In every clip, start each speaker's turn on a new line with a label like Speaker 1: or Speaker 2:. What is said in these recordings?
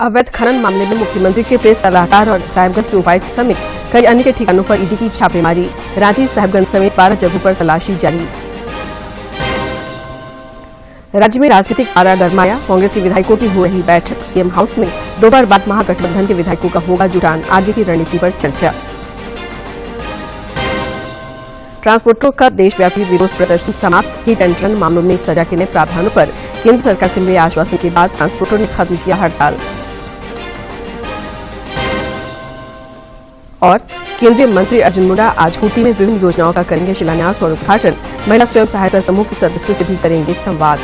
Speaker 1: अवैध खनन मामले में मुख्यमंत्री के प्रेस सलाहकार और साहिबगंज के उपायुक्त समेत कई अन्य के ठिकानों पर ईडी की छापेमारी। रांची, साहिबगंज समेत 12 जगहों पर तलाशी जारी। राज्य में राजनीतिक पारा गरमाया। कांग्रेस के विधायकों की हो रही बैठक। सीएम हाउस में 2 बार बाद महागठबंधन के विधायकों का होगा जुटान। आगे की रणनीति पर चर्चा। ट्रांसपोर्टरों का देशव्यापी विरोध प्रदर्शन समाप्त। हिट एंड रन मामलों में सजा के नए प्रावधानों पर केंद्र सरकार से मिले आश्वासन के बाद ट्रांसपोर्टरों ने खत्म किया हड़ताल। और केंद्रीय मंत्री अर्जुन मुंडा आज खूंटी में विभिन्न योजनाओं का करेंगे शिलान्यास और उद्घाटन। महिला स्वयं सहायता समूह के सदस्यों से भी करेंगे संवाद।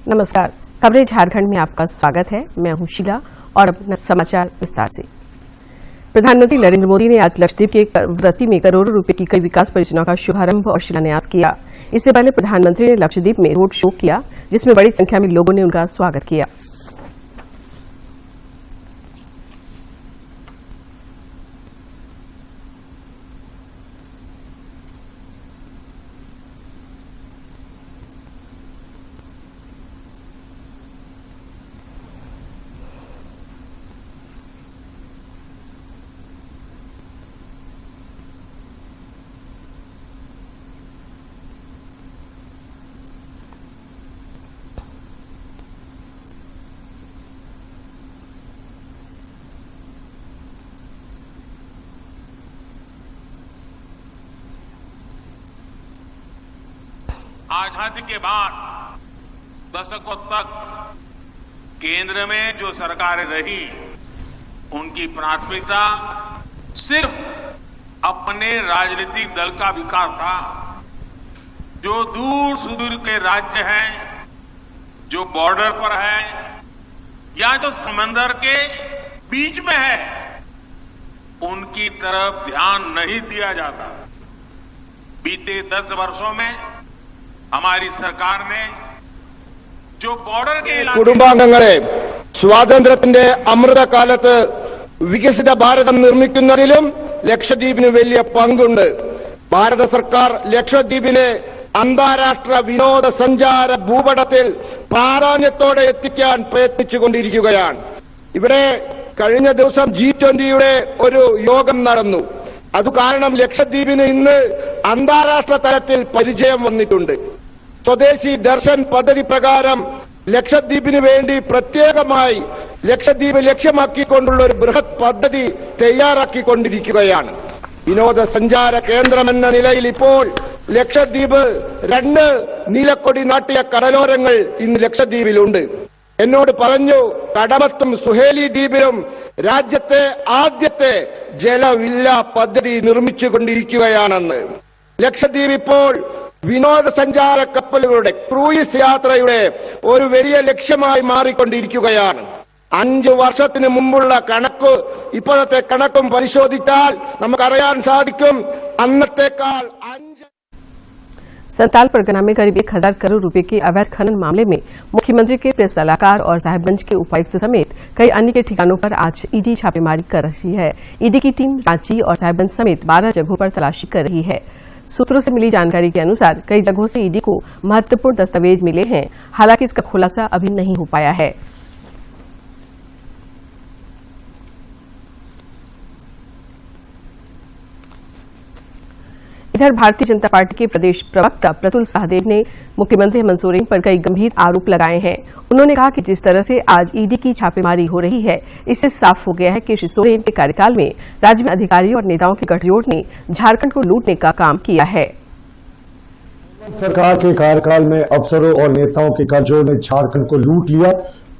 Speaker 1: नमस्कार, खबरें झारखंड में आपका स्वागत है। मैं हूं शीला और अब समाचार विस्तार से। प्रधानमंत्री नरेंद्र मोदी ने आज लक्षद्वीप के व्रती में करोड़ों रुपए की कई विकास परियोजनाओं का शुभारंभ और शिलान्यास किया। इससे पहले प्रधानमंत्री ने लक्षद्वीप में रोड शो किया, जिसमें बड़ी संख्या में लोगों ने उनका स्वागत किया।
Speaker 2: आजादी के बाद दशकों तक केंद्र में जो सरकारें रही, उनकी प्राथमिकता सिर्फ अपने राजनीतिक दल का विकास था। जो दूर सुदूर के राज्य हैं, जो बॉर्डर पर है या जो समंदर के बीच में है, उनकी तरफ ध्यान नहीं दिया जाता। बीते 10 वर्षों में हमारी सरकार ने जो बॉर्डर के
Speaker 3: കുടുംബാംഗങ്ങളെ സ്വാതന്ത്ര്യത്തിന്റെ അമൃതകാലത്ത് വികസിത ഭാരതം നിർമ്മിക്കുന്നതിലും ലക്ഷദ്വീപിന് വലിയ പങ്കുണ്ട്. ഭാരത സർക്കാർ ലക്ഷദ്വീപിനെ അന്താരാഷ്ട്ര വിനോദസഞ്ചാര ഭൂപടത്തിൽ പ്രാധാന്യത്തോടെ എത്തിക്കാൻ പ്രയത്നിച്ചുകൊണ്ടിരിക്കുകയാണ്. ഇവിടെ കഴിഞ്ഞ ദിവസം G20യുടെ ഒരു യോഗം നടന്നു. അതുകാരണം ലക്ഷദ്വീപിന് ഇന്ന് അന്താരാഷ്ട്ര തലത്തിൽ പരിചയം വന്നിട്ടുണ്ട്. സ്വദേശി ദർശൻ പദ്ധതി പ്രകാരം ലക്ഷദ്വീപിന് വേണ്ടി പ്രത്യേകമായി ലക്ഷദ്വീപ് ലക്ഷ്യമാക്കിക്കൊണ്ടുള്ള ഒരു ബൃഹത് പദ്ധതി തയ്യാറാക്കിക്കൊണ്ടിരിക്കുകയാണ്. വിനോദസഞ്ചാര കേന്ദ്രമെന്ന നിലയിൽ ഇപ്പോൾ ലക്ഷദ്വീപ് 2 നീലക്കൊടി നാട്ടിയ കടലോരങ്ങൾ ഇന്ന് ലക്ഷദ്വീപിലുണ്ട്. എന്നോട് പറഞ്ഞു, കടമത്തും സുഹേലി ദ്വീപിലും രാജ്യത്തെ ആദ്യത്തെ ജലവില്ല പദ്ധതി നിർമ്മിച്ചുകൊണ്ടിരിക്കുകയാണെന്ന്. ലക്ഷദ്വീപ് ഇപ്പോൾ വിനോദസഞ്ചാര കപ്പലുകളുടെ ക്രൂയിസ് യാത്രയുടെ ഒരു വലിയ ലക്ഷ്യമായി മാറിക്കൊണ്ടിരിക്കുകയാണ്. 5 വർഷത്തിന് മുമ്പുള്ള കണക്ക് ഇപ്പോഴത്തെ കണക്കും പരിശോധിച്ചാൽ നമുക്കറിയാൻ സാധിക്കും, അന്നത്തേക്കാൾ 5
Speaker 1: संताल परगना में करीब 1000 करोड़ रुपए के अवैध खनन मामले में मुख्यमंत्री के प्रेस सलाहकार और साहिबगंज के उपायुक्त समेत कई अन्य के ठिकानों पर आज ईडी छापेमारी कर रही है। ईडी की टीम रांची और साहिबगंज समेत 12 जगहों पर तलाशी कर रही है। सूत्रों से मिली जानकारी के अनुसार कई जगहों से ईडी को महत्वपूर्ण दस्तावेज मिले हैं। हालांकि इसका खुलासा अभी नहीं हो पाया है। इधर भारतीय जनता पार्टी के प्रदेश प्रवक्ता प्रतुल सहदेव ने मुख्यमंत्री हेमंत सोरेन पर कई गंभीर आरोप लगाए हैं। उन्होंने कहा कि जिस तरह से आज ईडी की छापेमारी हो रही है, इससे साफ हो गया है कि श्री सोरेन के कार्यकाल में राज्य में अधिकारियों और नेताओं के गठजोड़ ने झारखंड को लूटने का काम किया है।
Speaker 4: सरकार के कार्यकाल में अफसरों और नेताओं के गठजोड़ ने झारखंड को लूट लिया।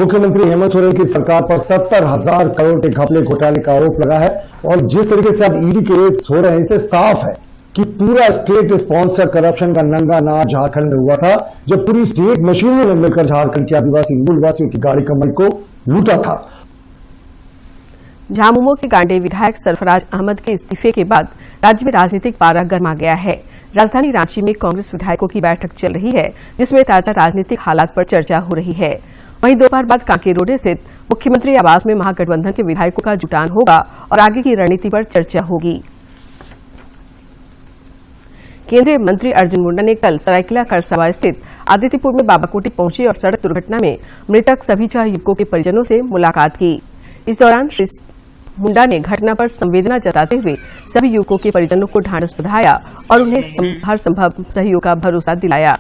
Speaker 4: मुख्यमंत्री हेमंत सोरेन की सरकार पर 70,000 करोड़ के घपले घोटाले का आरोप लगा है और जिस तरीके से अब ईडी के रेड हो रहे हैं, इससे साफ है कि पूरा स्टेट स्पॉन्सर करप्शन का नंगा नाच झारखंड में हुआ था, जब पूरी स्टेट मशीनों ने मिलकर झारखंड के आदिवासी मूलवासियों की गाड़ी कमाई को लूटा था।
Speaker 1: झामुमो के गांडे विधायक सरफराज अहमद के इस्तीफे के बाद राज्य में राजनीतिक पारा गर्मा गया है। राजधानी रांची में कांग्रेस विधायकों की बैठक चल रही है, जिसमें ताजा राजनीतिक हालात पर चर्चा हो रही है। वहीं दोपहर बाद कांके रोड स्थित मुख्यमंत्री आवास में महागठबंधन के विधायकों का जुटान होगा और आगे की रणनीति पर चर्चा होगी। केंद्रीय मंत्री अर्जुन मुंडा ने कल सरायकेला खरसावां स्थित आदित्यपुर में बाबाकोटी पहुंचे और सड़क दुर्घटना में मृतक सभी 4 युवकों के परिजनों से मुलाकात की। इस दौरान श्री मुंडा ने घटना पर संवेदना जताते हुए सभी युवकों के परिजनों को ढांढस बंधाया और उन्हें हर संभव सहयोग का भरोसा दिलाया।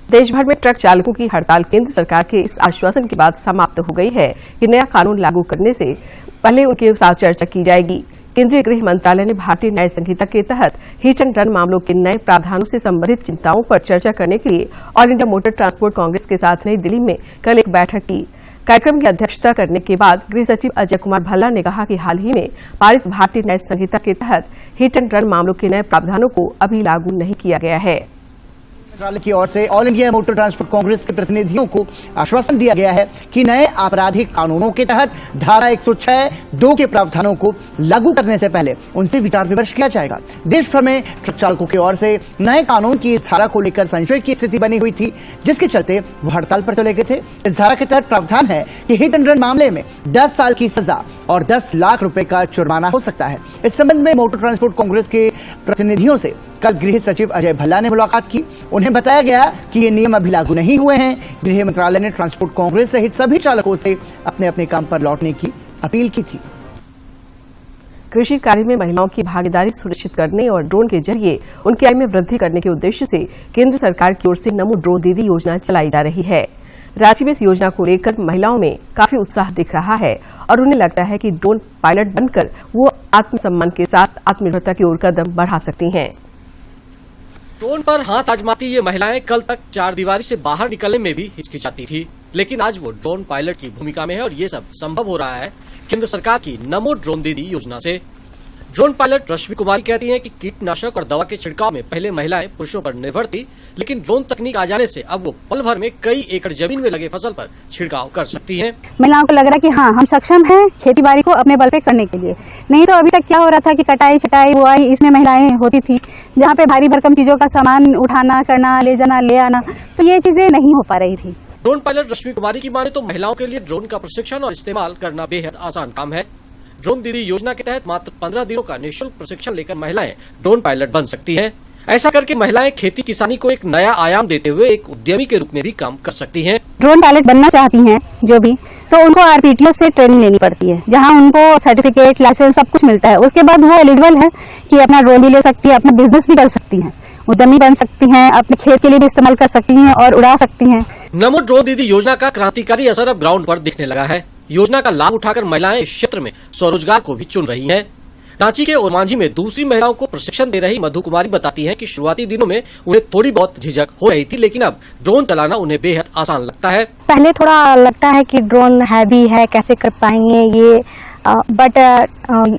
Speaker 1: देश भर में ट्रक चालकों की हड़ताल केंद्र सरकार के इस आश्वासन के बाद समाप्त हो गई है कि नया कानून लागू करने से पहले उनके साथ चर्चा की जाएगी। केंद्रीय गृह मंत्रालय ने भारतीय न्याय संहिता के तहत हिट एंड रन मामलों के नए प्रावधानों से संबंधित चिंताओं पर चर्चा करने के लिए all India motor transport Congress के साथ नई दिल्ली में कल एक बैठक की। कार्यक्रम की अध्यक्षता करने के बाद गृह सचिव अजय कुमार भल्ला ने कहा कि हाल ही में पारित भारतीय न्याय संहिता के तहत हिट एंड रन मामलों के नए प्रावधानों को अभी लागू नहीं किया गया है।
Speaker 5: मंत्रालय की ओर से all India motor transport Congress के प्रतिनिधियों को आश्वासन दिया गया है कि नए आपराधिक कानूनों के तहत धारा 106(2) के प्रावधानों को लागू करने से पहले उनसे विचार विमर्श किया जाएगा। देश भर में ट्रक चालकों की ओर से नए कानून की इस धारा को लेकर संशय की स्थिति बनी हुई थी, जिसके चलते वो हड़ताल पर चले गए थे। इस धारा के तहत प्रावधान है कि हिट एंड रन मामले में 10 साल की सजा और 10 लाख रुपए का जुर्माना हो सकता है। इस संबंध में मोटर ट्रांसपोर्ट कांग्रेस के प्रतिनिधियों से कल गृह सचिव अजय भल्ला ने मुलाकात की। उन्हें बताया गया कि ये नियम अभी लागू नहीं हुए हैं। गृह मंत्रालय ने ट्रांसपोर्ट कांग्रेस सहित सभी चालकों से अपने अपने काम पर लौटने की अपील की थी।
Speaker 1: कृषि कार्य में महिलाओं की भागीदारी सुनिश्चित करने और ड्रोन के जरिए उनकी आय में वृद्धि करने के उद्देश्य से केंद्र सरकार की ओर से नमो ड्रोन दीदी योजना चलाई जा रही है। रांची में इस योजना को लेकर महिलाओं में काफी उत्साह दिख रहा है और उन्हें लगता है कि ड्रोन पायलट बनकर वो आत्मसम्मान के साथ आत्मनिर्भरता की ओर कदम बढ़ा सकती हैं।
Speaker 6: ड्रोन पर हाथ आजमाती ये महिलाएं कल तक चार दीवारी से बाहर निकलने में भी हिचकिचाती थी, लेकिन आज वो ड्रोन पायलट की भूमिका में है और ये सब संभव हो रहा है केंद्र सरकार की नमो ड्रोन दीदी योजना से। ड्रोन पायलट रश्मि कुमारी कहती हैं कि कीटनाशक और दवा के छिड़काव में पहले महिलाएं पुरुषों पर निर्भर थी, लेकिन ड्रोन तकनीक आ जाने से अब वो पल भर में कई एकड़ जमीन में लगे फसल पर छिड़काव कर सकती हैं।
Speaker 7: महिलाओं को लग रहा है कि हाँ, हम सक्षम हैं खेती बाड़ी को अपने बल पे करने के लिए। नहीं तो अभी तक क्या हो रहा था कि कटाई छटाई बुआई इसमें महिलाएं होती थी, जहाँ पे भारी भरकम चीजों का सामान उठाना करना ले जाना ले आना, तो ये चीजें नहीं हो पा रही थी।
Speaker 6: ड्रोन पायलट रश्मि कुमारी की माने तो महिलाओं के लिए ड्रोन का प्रशिक्षण और इस्तेमाल करना बेहद आसान काम है। ड्रोन दीदी योजना के तहत मात्र 15 दिनों का निःशुल्क प्रशिक्षण लेकर महिलाएं ड्रोन पायलट बन सकती हैं। ऐसा करके महिलाएं खेती किसानी को एक नया आयाम देते हुए एक उद्यमी के रूप में भी काम कर सकती हैं।
Speaker 7: ड्रोन पायलट बनना चाहती हैं जो भी, तो उनको आरपीटीओ से ट्रेनिंग लेनी पड़ती है, जहां उनको सर्टिफिकेट लाइसेंस सब कुछ मिलता है। उसके बाद वो एलिजिबल है कि अपना ड्रोन भी ले सकती है, अपना बिजनेस भी कर सकती हैं, उद्यमी बन सकती हैं, अपने खेत के लिए भी इस्तेमाल कर सकती हैं और उड़ा सकती हैं।
Speaker 6: नमो ड्रोन दीदी योजना का क्रांतिकारी असर अब ग्राउंड पर दिखने लगा है। योजना का लाभ उठाकर महिलाएं इस क्षेत्र में स्वरोजगार को भी चुन रही हैं। रांची के ओरमांझी में दूसरी महिलाओं को प्रशिक्षण दे रही मधु कुमारी बताती हैं कि शुरुआती दिनों में उन्हें थोड़ी बहुत झिझक हो रही थी, लेकिन अब ड्रोन चलाना उन्हें बेहद आसान लगता है।
Speaker 7: पहले थोड़ा लगता है कि ड्रोन हैवी है, कैसे कर पाएंगे ये, बट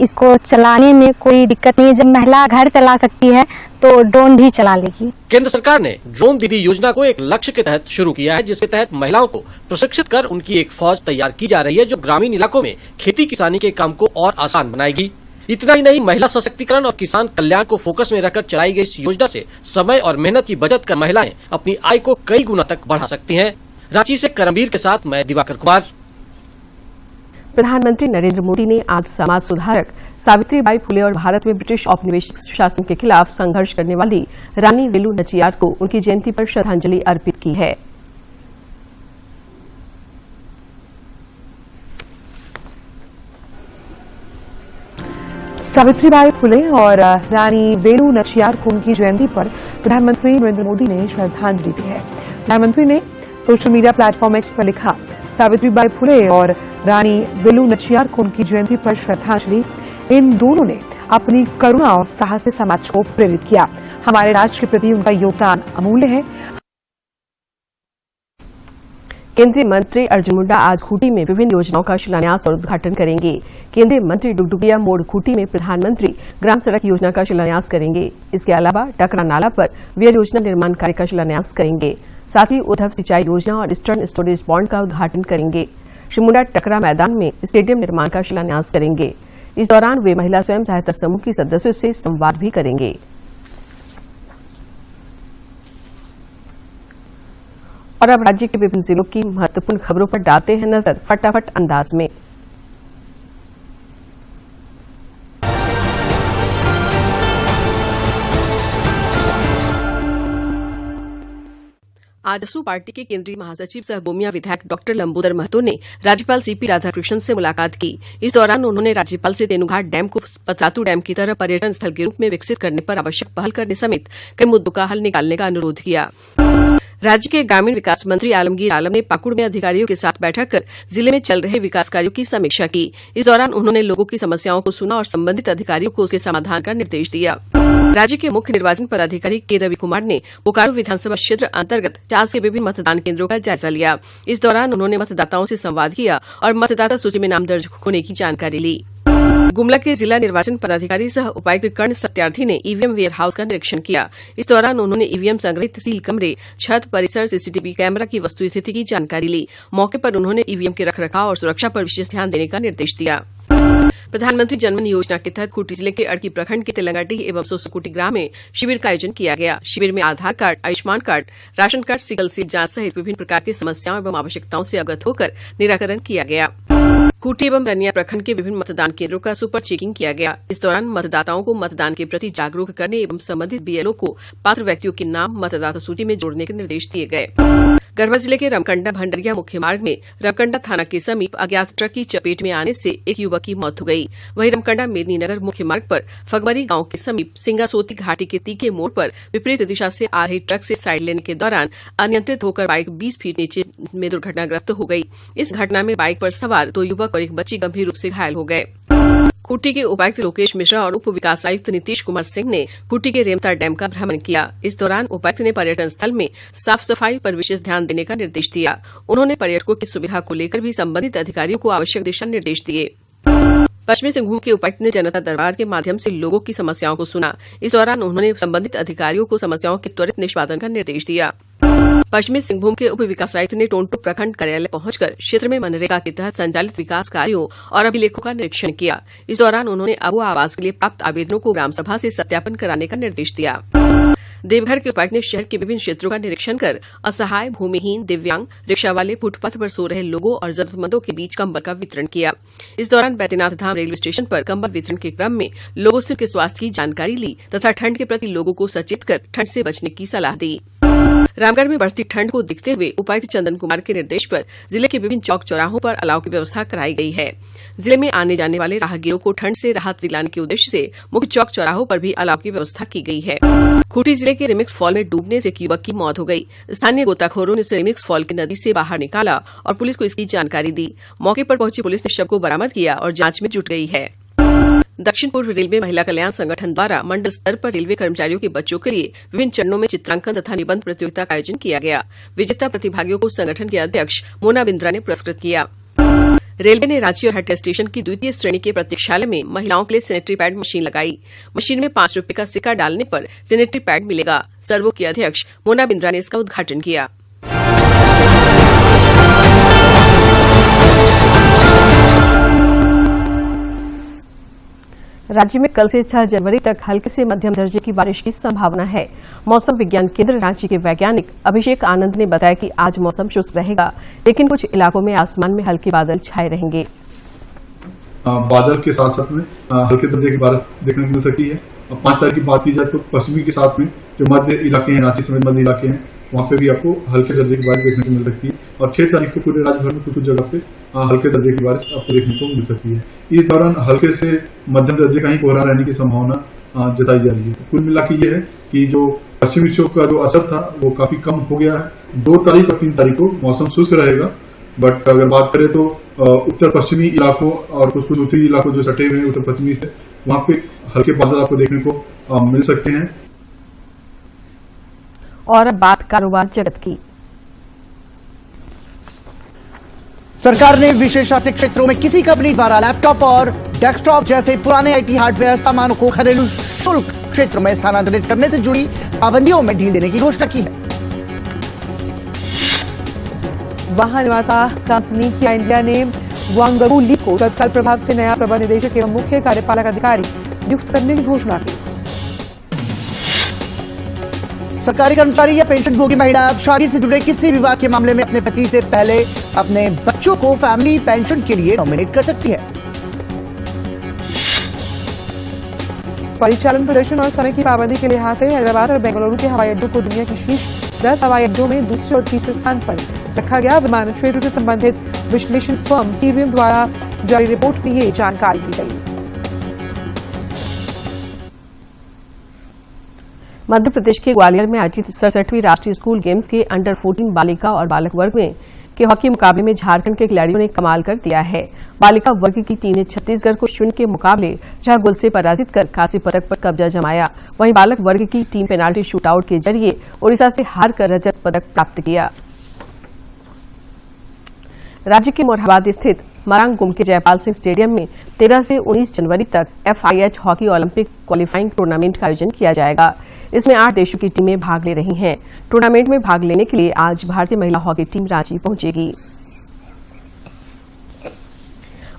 Speaker 7: इसको चलाने में कोई दिक्कत नहीं है। जब महिला घर चला सकती है तो ड्रोन भी चला लेगी।
Speaker 6: केंद्र सरकार ने ड्रोन दीदी योजना को एक लक्ष्य के तहत शुरू किया है, जिसके तहत महिलाओं को प्रशिक्षित कर उनकी एक फौज तैयार की जा रही है, जो ग्रामीण इलाकों में खेती किसानी के काम को और आसान बनाएगी। इतना ही नहीं, महिला सशक्तिकरण और किसान कल्याण को फोकस में रखकर चलाई गई इस योजना से समय और मेहनत की बचत कर महिलाएं अपनी आय को कई गुना तक बढ़ा सकती हैं। रांची से करमवीर के साथ मैं दिवाकर कुमार।
Speaker 1: प्रधानमंत्री नरेंद्र मोदी ने आज समाज सुधारक सावित्रीबाई फुले और भारत में ब्रिटिश औपनिवेशिक शासन के खिलाफ संघर्ष करने वाली रानी वेलु नाचियार को उनकी जयंती पर श्रद्धांजलि अर्पित की है।
Speaker 8: सावित्रीबाई फुले और रानी वेलु नाचियार को उनकी जयंती पर प्रधानमंत्री नरेंद्र मोदी ने श्रद्धांजलि दी है। प्रधानमंत्री ने सोशल मीडिया प्लेटफॉर्म एक्स पर लिखा, सावित्रीबाई फुले और रानी वेलु नाचियार को उनकी जयंती पर श्रद्धांजलि। इन दोनों ने अपनी करुणा और साहस से समाज को प्रेरित किया। हमारे राष्ट्र के प्रति उनका योगदान अमूल्य है।
Speaker 1: केंद्रीय मंत्री अर्जुन मुंडा आज खूंटी में विभिन्न योजनाओं का शिलान्यास और उद्घाटन करेंगे। केंद्रीय मंत्री डुगडुगिया मोड़ खूंटी में प्रधानमंत्री ग्राम सड़क योजना का शिलान्यास करेंगे। इसके अलावा टकरा नाला पर वेयर योजना निर्माण कार्य का शिलान्यास करेंगे। साथ ही उद्धव सिंचाई योजना और ईस्टर्न स्टोरेज बॉन्ड का उद्घाटन करेंगे। श्री मुंडा टकरा मैदान में स्टेडियम निर्माण का शिलान्यास करेंगे। इस दौरान वे महिला स्वयं सहायता समूह की सदस्यों से संवाद भी करेंगे। और अब राज्य के विभिन्न जिलों की महत्वपूर्ण खबरों पर डालते हैं नजर फटाफट अंदाज में। आज आजसू पार्टी के केंद्रीय महासचिव सह गोमिया विधायक डॉक्टर लंबोदर महतो ने राज्यपाल सीपी राधाकृष्णन से मुलाकात की। इस दौरान उन्होंने राज्यपाल से तेनुघाट डैम को पतरातू डैम की तरह पर्यटन स्थल के रूप में विकसित करने पर आवश्यक पहल करने समेत कई मुद्दों का हल निकालने का अनुरोध किया। राज्य के ग्रामीण विकास मंत्री आलमगीर आलम ने पाकुड़ में अधिकारियों के साथ बैठक कर जिले में चल रहे विकास कार्यों की समीक्षा की। इस दौरान उन्होंने लोगों की समस्याओं को सुना और संबंधित अधिकारियों को उसके समाधान का निर्देश दिया। राज्य के मुख्य निर्वाचन पदाधिकारी के रवि कुमार ने बोकारो विधानसभा क्षेत्र अंतर्गत 4 के विभिन्न मतदान केंद्रों का जायजा लिया। इस दौरान उन्होंने मतदाताओं से संवाद किया और मतदाता सूची में नाम दर्ज होने की जानकारी ली। गुमला के जिला निर्वाचन पदाधिकारी सह उपायुक्त कर्ण सत्यार्थी ने ईवीएम वेयर हाउस का निरीक्षण किया। इस दौरान उन्होंने ईवीएम संग्रहित सील कमरे, छत, परिसर, सीसीटीवी कैमरा की वस्तुस्थिति की जानकारी ली। मौके पर उन्होंने ईवीएम के रखरखाव और सुरक्षा पर विशेष ध्यान देने का निर्देश दिया। प्रधानमंत्री जनधन योजना के तहत खूंटी जिले के अड़की प्रखंड के तेलंगाडीह एवं सोसकुटी ग्राम में शिविर का आयोजन किया गया। शिविर में Aadhaar card, Ayushman card, ration card, sickle cell जांच सहित विभिन्न प्रकार की समस्याओं एवं आवश्यकताओं से अवगत होकर निराकरण किया गया। खूंटी एवं रनिया प्रखंड के विभिन्न मतदान केंद्रों का सुपर चेकिंग किया गया। इस दौरान मतदाताओं को मतदान के प्रति जागरूक करने एवं संबंधित बीएलओ को पात्र व्यक्तियों के नाम मतदाता सूची में जोड़ने के निर्देश दिए गए। गढ़वा जिले के रमकंडा भंडरिया मुख्य मार्ग में रमकंडा थाना के समीप अज्ञात ट्रक की चपेट में आने से एक युवक की मौत हो गई। वहीं रमकंडा मेदिनीनगर मुख्य मार्ग पर फगमरी गांव के समीप सिंगासोती घाटी के तीखे मोड़ पर विपरीत दिशा से आ रही ट्रक से साइड लेने के दौरान अनियंत्रित होकर बाइक 20 फीट नीचे में दुर्घटनाग्रस्त हो गई। इस घटना में बाइक पर सवार 2 युवक और एक बच्ची गंभीर रूप से घायल हो गए। खूंटी के उपायुक्त लोकेश मिश्रा और उप विकास आयुक्त नीतीश कुमार सिंह ने खूंटी के रेमता डैम का भ्रमण किया। इस दौरान उपायुक्त ने पर्यटन स्थल में साफ सफाई पर विशेष ध्यान देने का निर्देश दिया। उन्होंने पर्यटकों की सुविधा को लेकर भी संबंधित अधिकारियों को आवश्यक दिशा निर्देश दिए। पश्चिमी सिंहभूम के उपायुक्त ने जनता दरबार के माध्यम से लोगों की समस्याओं को सुना। इस दौरान उन्होंने संबंधित अधिकारियों को समस्याओं के त्वरित निष्पादन का निर्देश दिया। पश्चिमी सिंहभूम के उप विकास आयुक्त ने टोंटो प्रखंड कार्यालय पहुंचकर क्षेत्र में मनरेगा के तहत संचालित विकास कार्यों और अभिलेखों का निरीक्षण किया। इस दौरान उन्होंने अबुआ आवास के लिए प्राप्त आवेदनों को ग्राम सभा से सत्यापन कराने का निर्देश दिया। देवघर के उपायुक्त ने शहर के विभिन्न क्षेत्रों का निरीक्षण कर असहाय, भूमिहीन, दिव्यांग, रिक्शा वाले, फुटपाथ पर सो रहे लोगों और जरूरतमंदों के बीच कंबल का वितरण किया। इस दौरान बैद्यनाथ धाम रेलवे स्टेशन पर कंबल वितरण के क्रम में लोगों से उनके स्वास्थ्य की जानकारी ली तथा ठंड के प्रति लोगों को सचेत कर ठंड से बचने की सलाह दी। रामगढ़ में बढ़ती ठंड को देखते हुए उपायुक्त चंदन कुमार के निर्देश पर जिले के विभिन्न चौक चौराहों पर अलाव की व्यवस्था कराई गई है। जिले में आने जाने वाले राहगीरों को ठंड से राहत दिलाने के उद्देश्य से मुख्य चौक चौराहों पर भी अलाव की व्यवस्था की गई है। खूंटी जिले के रिमिक्स फॉल में डूबने से एक युवक की मौत हो गई। स्थानीय गोताखोरों ने उसे रिमिक्स फॉल की नदी से बाहर निकाला और पुलिस को इसकी जानकारी दी। मौके पर पहुंची पुलिस ने शव को बरामद किया और जांच में जुट गई है। दक्षिण पूर्व रेलवे महिला कल्याण संगठन द्वारा मंडल स्तर पर रेलवे कर्मचारियों के बच्चों के लिए विभिन्न चरणों में चित्रांकन तथा निबंध प्रतियोगिता का आयोजन किया गया। विजेता प्रतिभागियों को संगठन के अध्यक्ष मोना बिंद्रा ने पुरस्कृत किया। रेलवे ने रांची और हटिया स्टेशन की द्वितीय श्रेणी के प्रतीक्षालय में महिलाओं के लिए सैनिटरी पैड मशीन लगाई। मशीन में 5 रुपए का सिक्का डालने पर सैनिटरी पैड मिलेगा। सर्वो के अध्यक्ष मोना बिंद्रा ने इसका उद्घाटन किया। राज्य में कल से 6 जनवरी तक हल्के से मध्यम दर्जे की बारिश की संभावना है। मौसम विज्ञान केंद्र रांची के वैज्ञानिक अभिषेक आनंद ने बताया कि आज मौसम शुष्क रहेगा, लेकिन कुछ इलाकों में आसमान में हल्के बादल छाए रहेंगे।
Speaker 9: बादल के साथ साथ में हल्के दर्जे की बारिश देखने को मिल सकती है। 5 तारीख की बात की जाए तो पश्चिमी के साथ में जो मध्य इलाके हैं, रांची समेत मध्य इलाके हैं, वहाँ पे भी आपको हल्के दर्जे की बारिश देखने को मिल सकती है। और 6 तारीख को पूरे राज्य भर में कुछ जगह पे हल्के दर्जे की बारिश आपको देखने को मिल सकती है। इस दौरान हल्के से मध्यम दर्जे का ही कोहरा रहने की संभावना जताई जा रही है। तो कुल मिला के ये है कि जो पश्चिमी विक्षोभ का जो असर था वो काफी कम हो गया है। 2 तारीख और 3 तारीख को मौसम शुष्क रहेगा, बट अगर बात करें तो उत्तर पश्चिमी इलाकों और कुछ उत्तरी इलाकों जो सटे हुए हैं उत्तर पश्चिमी से, वहां पे हल्के बादल आपको देखने को मिल सकते हैं।
Speaker 1: और अब बात कारोबार जगत की।
Speaker 5: सरकार ने विशेष आर्थिक क्षेत्रों में किसी कंपनी द्वारा लैपटॉप और डेस्कटॉप जैसे पुराने आईटी हार्डवेयर सामानों को घरेलू शुल्क क्षेत्र में स्थानांतरित करने से जुड़ी पाबंदियों में ढील देने की घोषणा की है।
Speaker 8: वाहन निर्माता कंपनी किया इंडिया ने वांगगू ली को तत्काल प्रभाव से नया प्रबंध निदेशक एवं मुख्य कार्यपालक अधिकारी नियुक्त करने की घोषणा की।
Speaker 5: सरकारी कर्मचारी या पेंशनभोगी महिला शादी से जुड़े किसी विवाद के मामले में अपने पति से पहले अपने बच्चों को फैमिली पेंशन के लिए नॉमिनेट कर सकती है।
Speaker 8: परिचालन प्रदर्शन और समय की पाबंदी के लिहाज से हैदराबाद और बेंगलुरु के हवाई अड्डों को दुनिया की शीर्ष 10 हवाई अड्डों में दूसरे और तीसरे स्थान पर रखा गया। विमान क्षेत्र से संबंधित विश्लेषण फर्म सीरियम द्वारा जारी रिपोर्ट में ये जानकारी दी गई।
Speaker 1: मध्य प्रदेश के ग्वालियर में आयोजित 67वीं राष्ट्रीय स्कूल गेम्स के अंडर 14 बालिका और बालक वर्ग में के हॉकी मुकाबले में झारखंड के खिलाड़ियों ने कमाल कर दिया है। बालिका वर्ग की टीम ने छत्तीसगढ़ को 0 के मुकाबले 6 गोल से पराजित कर कांस्य पदक पर कब्जा जमाया। वहीं बालक वर्ग की टीम पेनाल्टी शूटआउट के जरिए ओडिशा से हार कर रजत पदक प्राप्त किया। राज्य के मोरहाबाद स्थित मरांग गुम के जयपाल सिंह स्टेडियम में 13 से 19 जनवरी तक FIH hockey Olympic qualifying tournament का आयोजन किया जाएगा। इसमें 8 देशों की टीमें भाग ले रही हैं। टूर्नामेंट में भाग लेने के लिए आज भारतीय महिला हॉकी टीम रांची पहुंचेगी।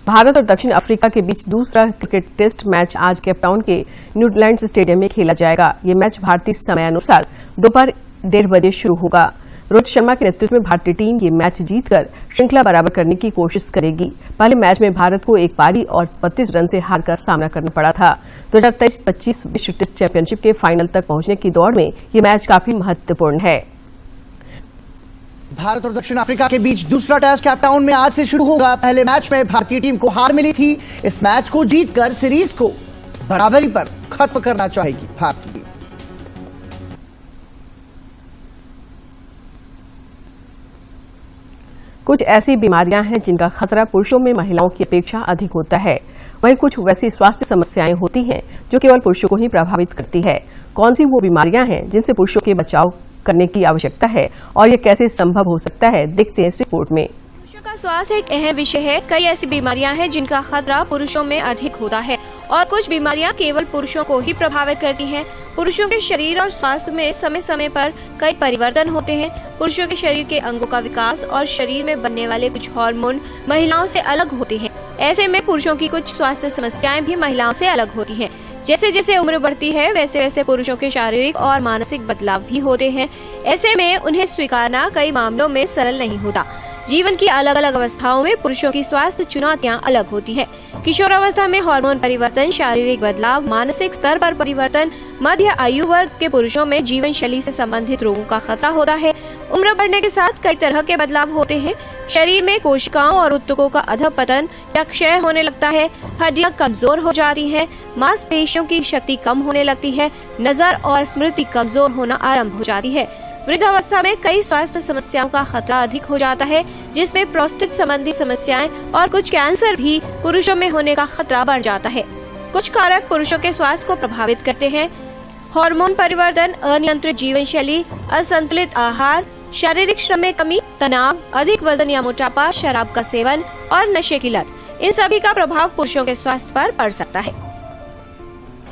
Speaker 1: भारत और दक्षिण अफ्रीका के बीच दूसरा क्रिकेट टेस्ट मैच आज केपटाउन के न्यूजीलैंड स्टेडियम में खेला जाएगा। ये मैच भारतीय समयानुसार दोपहर 1:30 बजे शुरू होगा। रोहित शर्मा के नेतृत्व में भारतीय टीम ये मैच जीतकर श्रृंखला बराबर करने की कोशिश करेगी। पहले मैच में भारत को एक पारी और 32 रन से हार का सामना करना पड़ा था। 2023-25 विश्व टेस्ट चैंपियनशिप के फाइनल तक पहुंचने की दौड़ में ये मैच काफी महत्वपूर्ण है।
Speaker 5: भारत और दक्षिण अफ्रीका के बीच दूसरा टेस्ट केपटाउन में आज से शुरू होगा। पहले मैच में भारतीय टीम को हार मिली थी। इस मैच को जीतकर सीरीज को बराबरी पर खत्म करना चाहेगी भारतीय टीम।
Speaker 1: कुछ ऐसी बीमारियां हैं जिनका खतरा पुरुषों में महिलाओं की अपेक्षा अधिक होता है। वहीं कुछ वैसी स्वास्थ्य समस्याएं होती हैं जो केवल पुरुषों को ही प्रभावित करती है। कौन सी वो बीमारियां हैं जिनसे पुरुषों के बचाव करने की आवश्यकता है और ये कैसे संभव हो सकता है, देखते हैं इस रिपोर्ट में।
Speaker 10: पुरुषों का स्वास्थ्य एक अहम विषय है। कई ऐसी बीमारियां हैं जिनका खतरा पुरुषों में अधिक होता है और कुछ बीमारियां केवल पुरुषों को ही प्रभावित करती हैं। पुरुषों के शरीर और स्वास्थ्य में समय समय पर कई परिवर्तन होते हैं। पुरुषों के शरीर के अंगों का विकास और शरीर में बनने वाले कुछ हार्मोन महिलाओं से अलग होते हैं। ऐसे में पुरुषों की कुछ स्वास्थ्य समस्याएं भी महिलाओं से अलग होती हैं। जैसे जैसे उम्र बढ़ती है वैसे वैसे पुरुषों के शारीरिक और मानसिक बदलाव भी होते हैं। ऐसे में उन्हें स्वीकारना कई मामलों में सरल नहीं होता। जीवन की अलग अलग अवस्थाओं में पुरुषों की स्वास्थ्य चुनौतियां अलग होती हैं। किशोरावस्था में हार्मोन परिवर्तन, शारीरिक बदलाव, मानसिक स्तर पर परिवर्तन, मध्य आयु वर्ग के पुरुषों में जीवन शैली से संबंधित रोगों का खतरा होता है। उम्र बढ़ने के साथ कई तरह के बदलाव होते हैं। शरीर में कोशिकाओं और ऊतकों का अधःपतन या क्षय होने लगता है। हड्डियां कमजोर हो जाती हैं, मांसपेशियों की शक्ति कम होने लगती है, नजर और स्मृति कमजोर होना आरंभ हो जाती है। वृद्धावस्था में कई स्वास्थ्य समस्याओं का खतरा अधिक हो जाता है, जिसमें प्रोस्टेट संबंधी समस्याएं और कुछ कैंसर भी पुरुषों में होने का खतरा बढ़ जाता है। कुछ कारक पुरुषों के स्वास्थ्य को प्रभावित करते हैं। हार्मोन परिवर्तन, अनियंत्रित जीवन शैली, असंतुलित आहार, शारीरिक श्रम में कमी, तनाव, अधिक वजन या मोटापा, शराब का सेवन और नशे की लत, इन सभी का प्रभाव पुरुषों के स्वास्थ्य पर पड़ सकता है।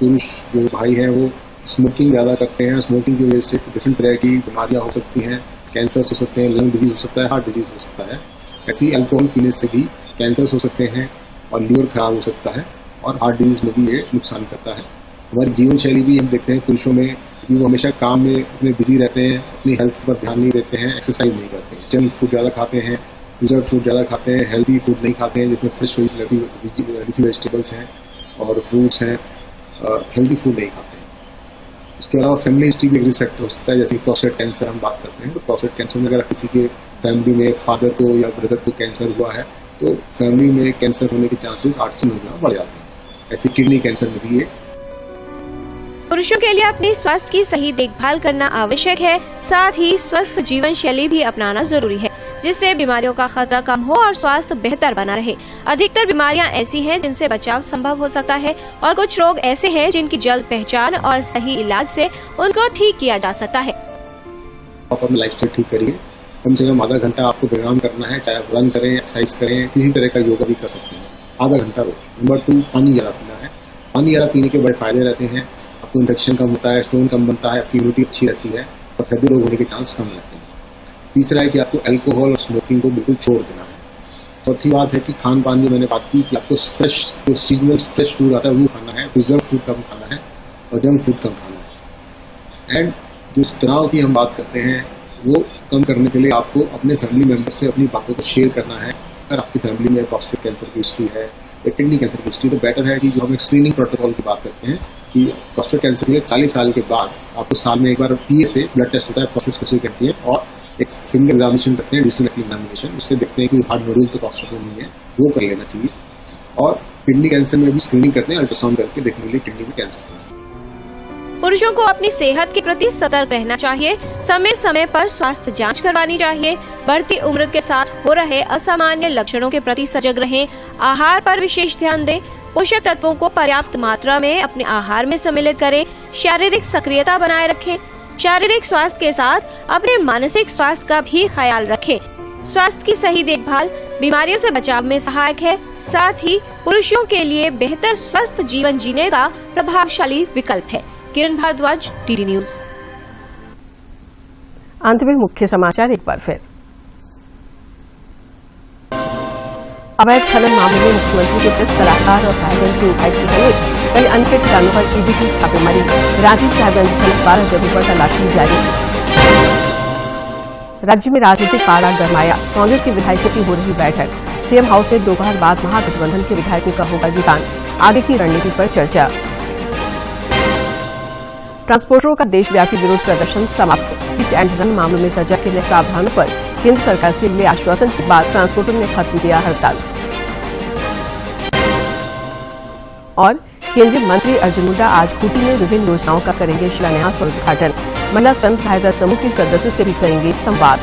Speaker 11: पुरुष जो भाई हैं वो स्मोकिंग ज्यादा करते हैं। स्मोकिंग की वजह से डिफरेंट तरह की बीमारियां हो सकती हैं। कैंसर हो सकते हैं, लंग डिजीज हो सकता है, हार्ट डिजीज हो सकता है। ऐसे ही अल्कोहल पीने से भी कैंसर हो सकते हैं और लीवर खराब हो सकता है और हार्ट डिजीज में भी ये नुकसान करता है। हमारी जीवन शैली भी हम देखते हैं पुरुषों में कि वो हमेशा काम में अपने बिजी रहते हैं, अपनी हेल्थ पर ध्यान नहीं देते हैं, एक्सरसाइज नहीं करते हैं, जंक फूड ज्यादा खाते हैं, प्रिजर्व फूड ज्यादा खाते हैं, हेल्दी फूड नहीं खाते हैं जिसमें फ्रेश वेजिटेबल्स हैं और फ्रूट्स हैं, हेल्दी फूड नहीं खाते हैं। इसके अलावा फैमिली हिस्ट्री भी एक रिस्क फैक्टर हो सकता है। जैसे प्रोस्टेट कैंसर हम बात करते हैं तो प्रोस्टेट कैंसर में अगर किसी के फैमिली में फादर को या ब्रदर को कैंसर हुआ है तो फैमिली में कैंसर होने के चांसेस 8 से 9 गुना बढ़ जाते हैं। ऐसे किडनी कैंसर में भी ये।
Speaker 10: पुरुषों के लिए अपने स्वास्थ्य की सही देखभाल करना आवश्यक है। साथ ही स्वस्थ जीवन शैली भी अपनाना जरूरी है, जिससे बीमारियों का खतरा कम हो और स्वास्थ्य बेहतर बना रहे। अधिकतर बीमारियां ऐसी हैं जिनसे बचाव संभव हो सकता है और कुछ रोग ऐसे हैं जिनकी जल्द पहचान और सही इलाज से उनको ठीक किया जा सकता है।
Speaker 11: आप अपनी लाइफस्टाइल ठीक करिए। कम से कम आधा घंटा आपको व्यायाम करना है, चाहे आप रन करें, एक्सरसाइज करें, किसी तरह का योगा भी कर सकते हैं आधा घंटा रोज। नंबर 2, पानी ज्यादा पीना है। पानी ज्यादा पीने के बड़े फायदे रहते हैं। आपको इन्फेक्शन कम होता है, स्टोन कम बनता है, आपकी इम्यूनिटी अच्छी रहती है और हृदय रोग होने के चांस कम रहते हैं। तीसरा है कि आपको अल्कोहल और स्मोकिंग को बिल्कुल छोड़ देना है। चौथी बात है कि खान पान में मैंने बात की कि आपको फ्रेश जो सीजनल फ्रेश फूड आता है वो खाना है, प्रिजर्व फूड कम खाना है और जंक फूड कम खाना है। एंड जो तनाव की हम बात करते हैं वो कम करने के लिए आपको अपने फैमिली मेंबर से अपनी बातों को शेयर करना है। अगर आपकी फैमिली में प्रोस्टेट कैंसर की हिस्ट्री है या किडनी कैंसर की हिस्ट्री, तो बेटर है कि जो हम एक स्क्रीनिंग प्रोटोकॉल की बात करते हैं कि प्रोस्टेट कैंसर के लिए 40 साल के बाद आपको साल में एक बार पीए से ब्लड टेस्ट होता है, प्रोस्टेट स्पेसिफिक एंटीजन, और एक फिंगर एग्जामिनेशन करते हैं, डिस्टेंट एग्जामिनेशन, उससे देखते हैं कि हार्ट नोडुल तो प्रोस्टेट में नहीं है, वो कर लेना चाहिए। और किडनी कैंसर में भी स्क्रीनिंग करते हैं, अल्ट्रासाउंड करके देखने के लिए किडनी में कैंसर।
Speaker 10: पुरुषों को अपनी सेहत के प्रति सतर्क रहना चाहिए, समय समय पर स्वास्थ्य जांच करवानी चाहिए, बढ़ती उम्र के साथ हो रहे असामान्य लक्षणों के प्रति सजग रहें, आहार पर विशेष ध्यान दें, पोषक तत्वों को पर्याप्त मात्रा में अपने आहार में सम्मिलित करें, शारीरिक सक्रियता बनाए रखें, शारीरिक स्वास्थ्य के साथ अपने मानसिक स्वास्थ्य का भी ख्याल रखें। स्वास्थ्य की सही देखभाल बीमारियों से बचाव में सहायक है, साथ ही पुरुषों के लिए बेहतर स्वस्थ जीवन जीने का प्रभावशाली विकल्प है। किरण भारद्वाज, टीडी न्यूज।
Speaker 1: अंत में मुख्य समाचार एक बार फिर। अवैध खनन मामले में मुख्यमंत्री के प्रेस सलाहकार और साहिबगंज के उपायुक्त समेत कई अन्य ठिकानों पर ईडी की छापेमारी। रांची साहिबगंज सहित 12 जगहों पर तलाशी जारी। राज्य में राजनीतिक पारा गरमाया, कांग्रेस के विधायकों की हो रही बैठक। सीएम हाउस में दोपहर बाद महागठबंधन के विधायकों का होगा जुटान, आगे की रणनीति पर चर्चा। ट्रांसपोर्टरों का देशव्यापी विरोध प्रदर्शन समाप्त। हिट एंड रन मामलों में सजा के लिए प्रावधानों पर केंद्र सरकार से मिले आश्वासन के बाद ट्रांसपोर्टर ने खत्म किया हड़ताल। और केंद्रीय मंत्री अर्जुन मुंडा आज खूंटी में विभिन्न योजनाओं का करेंगे शिलान्यास और उद्घाटन। महिला स्वयं सहायता समूह की सदस्यों से भी करेंगे संवाद।